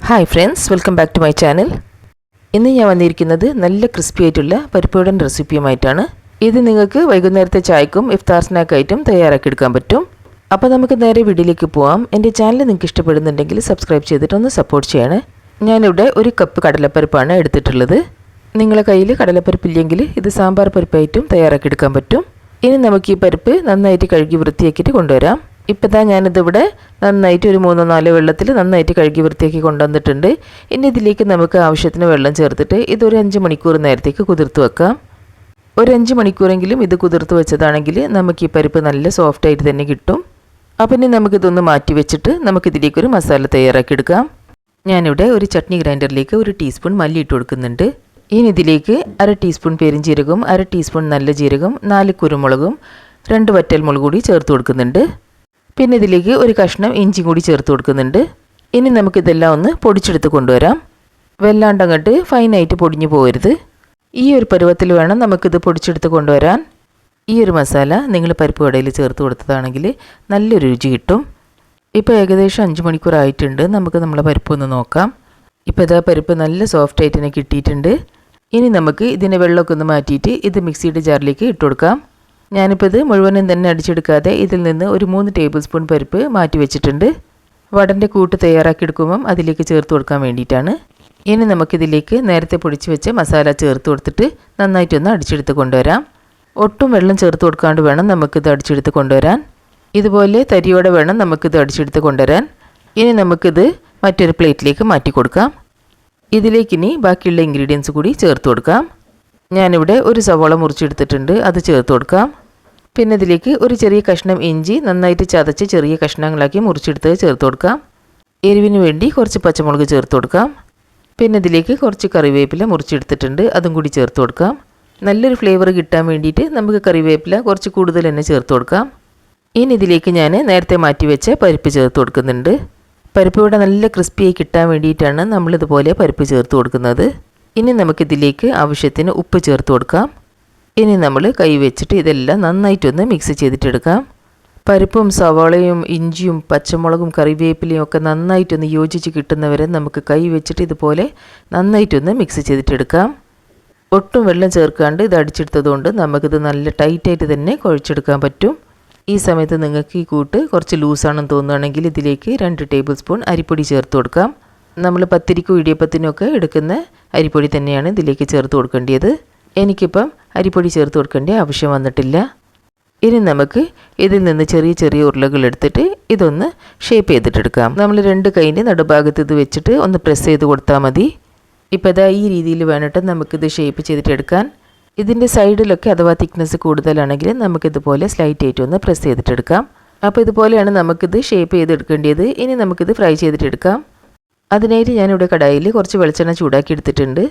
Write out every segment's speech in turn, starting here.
Hi friends, welcome back to my channel. ഇന്ന് ഞാൻ വന്നിരിക്കുന്നത് നല്ല ക്രിസ്പി ആയിട്ടുള്ള പരിപ്പുവടൻ റെസിപ്പിയുമായിട്ടാണ്. ഇത് നിങ്ങൾക്ക് വൈകുന്നേരത്തെ ചായക്കും ഇഫ്താർ സ്നാക്കായിട്ടും തയ്യാറാക്കിയെടുക്കാൻ പറ്റും. അപ്പോൾ നമുക്ക് നേരെ വീഡിയോയിലേക്ക് പോവാം. എൻ്റെ ചാനൽ നിങ്ങൾക്ക് ഇഷ്ടപ്പെടുന്നുണ്ടെങ്കിൽ സബ്സ്ക്രൈബ് ചെയ്തിട്ടൊന്ന് സപ്പോർട്ട് ചെയ്യണേ. ഞാനിവിടെ 1 കപ്പ് കടലപ്പരിപ്പാണ് എടുത്തിട്ടുള്ളത്. നിങ്ങളുടെ കയ്യിൽ കടലപ്പരിപ്പില്ലെങ്കിൽ ഇത് സാമ്പാർ പരിപ്പായിട്ടും തയ്യാറാക്കിയെടുക്കാൻ പറ്റും. ഇനി നമുക്ക് ഈ പരിപ്പ് നന്നായിട്ട് കഴുകി വൃത്തിയാക്കിയിട്ട് കൊണ്ടുവരാം. ഇപ്പോൾ ഞാനിതിവിടെ നന്നായിട്ട് ഒരു 3-4 വെള്ളത്തിൽ നന്നായിട്ട് കഴുകി വൃത്തിയാക്കി കൊണ്ടുവന്നിട്ടുണ്ട്. ഇനി ഇതിലേക്ക് നമുക്ക് ആവശ്യത്തിന് വെള്ളം ചേർത്തിട്ട് ഇതൊരു 5 മണിക്കൂർ നേരത്തേക്ക് കുതിർത്ത് വെക്കാം. ഒരു 5 മണിക്കൂറെങ്കിലും ഇത് കുതിർത്ത് വെച്ചതാണെങ്കിൽ നമുക്ക് ഈ പരിപ്പ് നല്ല സോഫ്റ്റായിട്ട് തന്നെ കിട്ടും. അപ്പം ഇനി നമുക്കിതൊന്ന് മാറ്റി വെച്ചിട്ട് നമുക്കിതിലേക്കൊരു മസാല തയ്യാറാക്കിയെടുക്കാം. ഞാനിവിടെ ഒരു ചട്നി ഗ്രൈൻഡറിലേക്ക് 1 ടീസ്പൂൺ മല്ലി ഇട്ട് കൊടുക്കുന്നുണ്ട്. ഇനി ഇതിലേക്ക് 1/2 ടീസ്പൂൺ പെരിഞ്ജീരകവും 1/2 ടീസ്പൂൺ നല്ല ജീരകം, 4 കുരുമുളകും 2 വറ്റൽമുളക് കൂടി ചേർത്ത് കൊടുക്കുന്നുണ്ട്. പിന്നെ ഇതിലേക്ക് ഒരു കഷ്ണം ഇഞ്ചി കൂടി ചേർത്ത് കൊടുക്കുന്നുണ്ട്. ഇനി നമുക്കിതെല്ലാം ഒന്ന് പൊടിച്ചെടുത്ത് കൊണ്ടുവരാം. വല്ലാണ്ട് അങ്ങോട്ട് ഫൈനായിട്ട് പൊടിഞ്ഞു പോകരുത്. ഈ ഒരു പരുവത്തിൽ വേണം നമുക്കിത് പൊടിച്ചെടുത്ത് കൊണ്ടുവരാൻ. ഈ ഒരു മസാല നിങ്ങൾ പരിപ്പ് വടയിൽ ചേർത്ത് കൊടുത്തതാണെങ്കിൽ നല്ലൊരു രുചി കിട്ടും. ഇപ്പോൾ ഏകദേശം 5 മണിക്കൂർ ആയിട്ടുണ്ട്. നമുക്ക് നമ്മളെ പരിപ്പ് ഒന്ന് നോക്കാം. ഇപ്പോൾ ഇതാ പരിപ്പ് നല്ല സോഫ്റ്റായിട്ട് തന്നെ കിട്ടിയിട്ടുണ്ട്. ഇനി നമുക്ക് ഇതിൻ്റെ വെള്ളമൊക്കെ ഒന്ന് മാറ്റിയിട്ട് ഇത് മിക്സിയുടെ ജാറിലേക്ക് ഇട്ട് കൊടുക്കാം. ഞാനിപ്പോൾ ഇത് മുഴുവനും തന്നെ അടിച്ചെടുക്കാതെ ഇതിൽ നിന്ന് ഒരു 3 ടേബിൾ സ്പൂൺ പരിപ്പ് മാറ്റി വെച്ചിട്ടുണ്ട്. വടൻ്റെ കൂട്ട് തയ്യാറാക്കിയെടുക്കുമ്പം അതിലേക്ക് ചേർത്ത് കൊടുക്കാൻ വേണ്ടിയിട്ടാണ്. ഇനി നമുക്കിതിലേക്ക് നേരത്തെ പൊടിച്ച് വെച്ച മസാല ചേർത്ത് കൊടുത്തിട്ട് നന്നായിട്ടൊന്ന് അടിച്ചെടുത്ത് കൊണ്ടുവരാം. ഒട്ടും വെള്ളം ചേർത്ത് കൊടുക്കാണ്ട് വേണം നമുക്കിത് അടിച്ചെടുത്ത് കൊണ്ടുവരാൻ. ഇതുപോലെ തരിയോടെ വേണം നമുക്കിത് അടിച്ചെടുത്ത് കൊണ്ടുവരാൻ. ഇനി നമുക്കിത് മറ്റൊരു പ്ലേറ്റിലേക്ക് മാറ്റി കൊടുക്കാം. ഇതിലേക്കിനി ബാക്കിയുള്ള ഇൻഗ്രീഡിയൻസ് കൂടി ചേർത്ത് കൊടുക്കാം. ഞാനിവിടെ ഒരു സവോള മുറിച്ചെടുത്തിട്ടുണ്ട്, അത് ചേർത്ത് കൊടുക്കാം. പിന്നെ ഇതിലേക്ക് ഒരു ചെറിയ കഷ്ണം ഇഞ്ചി നന്നായിട്ട് ചതച്ച് ചെറിയ കഷ്ണങ്ങളാക്കി മുറിച്ചെടുത്ത് ചേർത്ത് കൊടുക്കാം. എരിവിന് വേണ്ടി കുറച്ച് പച്ചമുളക് ചേർത്ത് കൊടുക്കാം. പിന്നെ ഇതിലേക്ക് കുറച്ച് കറിവേപ്പില മുറിച്ചെടുത്തിട്ടുണ്ട്, അതും കൂടി ചേർത്ത് കൊടുക്കാം. നല്ലൊരു ഫ്ലേവർ കിട്ടാൻ വേണ്ടിയിട്ട് നമുക്ക് കറിവേപ്പില കുറച്ച് കൂടുതൽ തന്നെ ചേർത്ത് കൊടുക്കാം. ഇനി ഇതിലേക്ക് ഞാൻ നേരത്തെ മാറ്റി വെച്ച പരിപ്പ് ചേർത്ത് കൊടുക്കുന്നുണ്ട്. പരിപ്പ് ഇവിടെ നല്ല ക്രിസ്പിയായി കിട്ടാൻ വേണ്ടിയിട്ടാണ് നമ്മളിതുപോലെ പരിപ്പ് ചേർത്ത് കൊടുക്കുന്നത്. ഇനി നമുക്കിതിലേക്ക് ആവശ്യത്തിന് ഉപ്പ് ചേർത്ത് കൊടുക്കാം. ഇനി നമ്മൾ കൈ വെച്ചിട്ട് ഇതെല്ലാം നന്നായിട്ടൊന്ന് മിക്സ് ചെയ്തിട്ടെടുക്കാം. പരിപ്പും സവാളയും ഇഞ്ചിയും പച്ചമുളകും കറിവേപ്പിലയും ഒക്കെ നന്നായിട്ടൊന്ന് യോജിച്ച് കിട്ടുന്നവരെ നമുക്ക് കൈ വെച്ചിട്ട് ഇതുപോലെ നന്നായിട്ടൊന്ന് മിക്സ് ചെയ്തിട്ടെടുക്കാം. ഒട്ടും വെള്ളം ചേർക്കാണ്ട് ഇത് അടിച്ചെടുത്തതുകൊണ്ട് നമുക്കിത് നല്ല ടൈറ്റായിട്ട് തന്നെ കുഴച്ചെടുക്കാൻ പറ്റും. ഈ സമയത്ത് നിങ്ങൾക്ക് ഈ കൂട്ട് കുറച്ച് ലൂസാണെന്ന് തോന്നുകയാണെങ്കിൽ ഇതിലേക്ക് 2 ടേബിൾ സ്പൂൺ അരിപ്പൊടി ചേർത്ത് കൊടുക്കാം. നമ്മൾ പത്തിരിക്കും ഇടിയപ്പത്തിനും ഒക്കെ എടുക്കുന്ന അരിപ്പൊടി തന്നെയാണ് ഇതിലേക്ക് ചേർത്ത് കൊടുക്കേണ്ടത്. എനിക്കിപ്പം അരിപ്പൊടി ചേർത്ത് കൊടുക്കേണ്ട ആവശ്യം വന്നിട്ടില്ല. ഇനി നമുക്ക് ഇതിൽ നിന്ന് ചെറിയ ചെറിയ ഉരുളകൾ എടുത്തിട്ട് ഇതൊന്ന് ഷേപ്പ് ചെയ്തിട്ടെടുക്കാം. നമ്മൾ 2 കൈൻ്റെ നടുഭാഗത്ത് ഇത് വെച്ചിട്ട് ഒന്ന് പ്രസ് ചെയ്ത് കൊടുത്താൽ മതി. ഇപ്പോൾ ഇതാ ഈ രീതിയിൽ വേണ്ടിയിട്ട് നമുക്കിത് ഷേപ്പ് ചെയ്തിട്ടെടുക്കാൻ. ഇതിൻ്റെ സൈഡിലൊക്കെ അഥവാ തിക്നെസ് കൂടുതലാണെങ്കിൽ നമുക്കിതുപോലെ സ്ലൈറ്റ് ആയിട്ട് ഒന്ന് പ്രസ് ചെയ്തിട്ടെടുക്കാം. അപ്പോൾ ഇതുപോലെയാണ് നമുക്കിത് ഷേപ്പ് ചെയ്തെടുക്കേണ്ടത്. ഇനി നമുക്കിത് ഫ്രൈ ചെയ്തിട്ടെടുക്കാം. അതിനായിട്ട് ഞാനിവിടെ കടായിൽ കുറച്ച് വെളിച്ചെണ്ണ ചൂടാക്കി എടുത്തിട്ടുണ്ട്.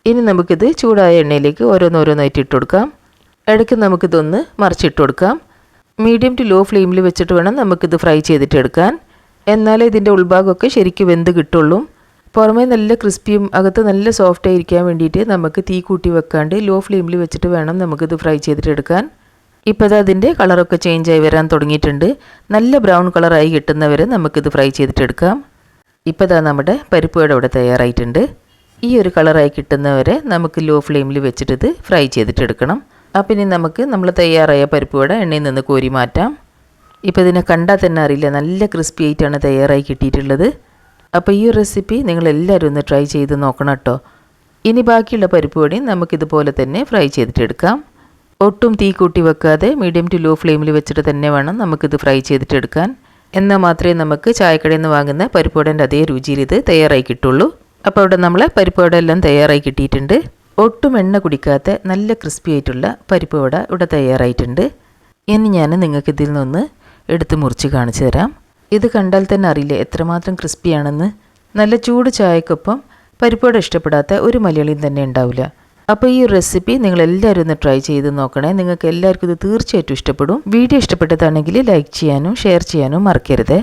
ഇനി നമുക്കിത് ചൂടായ എണ്ണയിലേക്ക് ഓരോന്നോരോന്നായിട്ട് ഇട്ട് കൊടുക്കാം. ഇടയ്ക്ക് നമുക്കിതൊന്ന് മറിച്ചിട്ട് കൊടുക്കാം. മീഡിയം ടു ലോ ഫ്ലെയിമിൽ വെച്ചിട്ട് വേണം നമുക്കിത് ഫ്രൈ ചെയ്തിട്ടെടുക്കാൻ. എന്നാലേ ഇതിൻ്റെ ഉൾഭാഗമൊക്കെ ശരിക്കും വെന്ത് കിട്ടുള്ളൂ. പുറമേ നല്ല ക്രിസ്പിയും അകത്ത് നല്ല സോഫ്റ്റ് ആയിരിക്കാൻ വേണ്ടിയിട്ട് നമുക്ക് തീ കൂട്ടി വെക്കാണ്ട് ലോ ഫ്ലെയിമിൽ വെച്ചിട്ട് വേണം നമുക്കിത് ഫ്രൈ ചെയ്തിട്ടെടുക്കാൻ. ഇപ്പോൾ അതിൻ്റെ കളറൊക്കെ ചേഞ്ചായി വരാൻ തുടങ്ങിയിട്ടുണ്ട്. നല്ല ബ്രൗൺ കളറായി കിട്ടുന്നവരെ നമുക്കിത് ഫ്രൈ ചെയ്തിട്ടെടുക്കാം. ഇപ്പോൾ നമ്മുടെ പരിപ്പ് വട ഇവിടെ തയ്യാറായിട്ടുണ്ട്. ഈ ഒരു കളറായി കിട്ടുന്നവരെ നമുക്ക് ലോ ഫ്ലെയിമിൽ വെച്ചിട്ട് ഇത് ഫ്രൈ ചെയ്തിട്ടെടുക്കണം. അപ്പം ഇനി നമുക്ക് നമ്മൾ തയ്യാറായ പരിപ്പ് വട എണ്ണയിൽ നിന്ന് കോരി മാറ്റാം. ഇപ്പോൾ ഇതിനെ കണ്ടാൽ തന്നെ അറിയില്ല, നല്ല ക്രിസ്പി ആയിട്ടാണ് തയ്യാറായി കിട്ടിയിട്ടുള്ളത്. അപ്പോൾ ഈ ഒരു റെസിപ്പി നിങ്ങളെല്ലാവരും ഒന്ന് ട്രൈ ചെയ്ത് നോക്കണം കേട്ടോ. ഇനി ബാക്കിയുള്ള പരിപ്പ് വടയും നമുക്കിതുപോലെ തന്നെ ഫ്രൈ ചെയ്തിട്ടെടുക്കാം. ഒട്ടും തീ കൂട്ടി വെക്കാതെ മീഡിയം ടു ലോ ഫ്ലെയിമിൽ വെച്ചിട്ട് തന്നെ വേണം നമുക്കിത് ഫ്രൈ ചെയ്തിട്ടെടുക്കാൻ. എന്നാൽ മാത്രമേ നമുക്ക് ചായക്കടയിൽ നിന്ന് വാങ്ങുന്ന പരിപ്പ് വടേൻ്റെ അതേ രുചിയിൽ ഇത് തയ്യാറായി കിട്ടുള്ളൂ. അപ്പോൾ ഇവിടെ നമ്മളെ പരിപ്പ് വട എല്ലാം തയ്യാറായി കിട്ടിയിട്ടുണ്ട്. ഒട്ടും എണ്ണ കുടിക്കാത്ത നല്ല ക്രിസ്പി ആയിട്ടുള്ള പരിപ്പ് വട ഇവിടെ തയ്യാറായിട്ടുണ്ട്. ഇനി ഞാൻ നിങ്ങൾക്ക് ഇതിൽ നിന്ന് എടുത്ത് മുറിച്ച് കാണിച്ചു തരാം. ഇത് കണ്ടാൽ തന്നെ അറിയില്ലേ എത്രമാത്രം ക്രിസ്പിയാണെന്ന്. നല്ല ചൂട് ചായക്കൊപ്പം പരിപ്പ് വട ഇഷ്ടപ്പെടാത്ത ഒരു മലയാളിയും തന്നെ ഉണ്ടാവില്ല. അപ്പോൾ ഈ റെസിപ്പി നിങ്ങളെല്ലാവരും ഒന്ന് ട്രൈ ചെയ്ത് നോക്കണേ. നിങ്ങൾക്ക് എല്ലാവർക്കും ഇത് തീർച്ചയായിട്ടും ഇഷ്ടപ്പെടും. വീഡിയോ ഇഷ്ടപ്പെട്ടതാണെങ്കിൽ ലൈക്ക് ചെയ്യാനും ഷെയർ ചെയ്യാനും മറക്കരുത്.